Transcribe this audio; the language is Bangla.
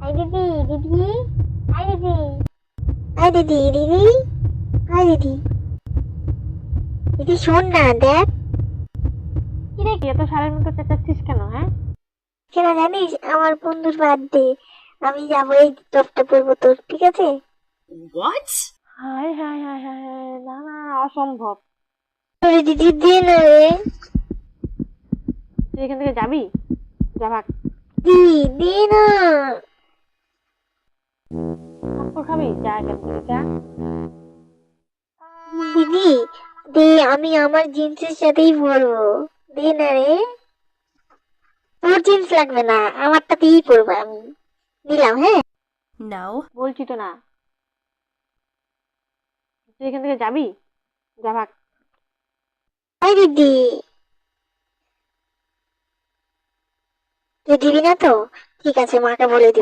আই দিদি, দিদি, আই দিদি, আই দিদি, দিদি, আই দিদি, দিদি শোন না, দেখ। কি রে, কি এত সারের মতো চেঁচাচ্ছিস কেন? হ্যাঁ, কেন জানিস? আমার বন্ধুর বার্থডে, আমি যাবো, এই টপটা পরবো তোর, ঠিক আছে? What? হায় হায় হায় হায় হায়, না না, অসম্ভব। তোর দিদির দিয়ে না রে। তুই এখান থেকে যাবি? যা ভাগ। দি, দি না। থাপ্পড় খাবি? যা এখান থেকে যা। দিদি, দে, আমি আমার জিন্সের সাথেই পরবো। দে না রে। তোর জিন্স লাগবে না, আমারটাতেই পরবো আমি। দিলাম, হ্যাঁ। No. বলছি তো না, তুই এখান থেকে যাবি? যা ভাগ। আই দিদি, তুই দিবি না তো? ঠিক আছে, মাকে বলে দিবি।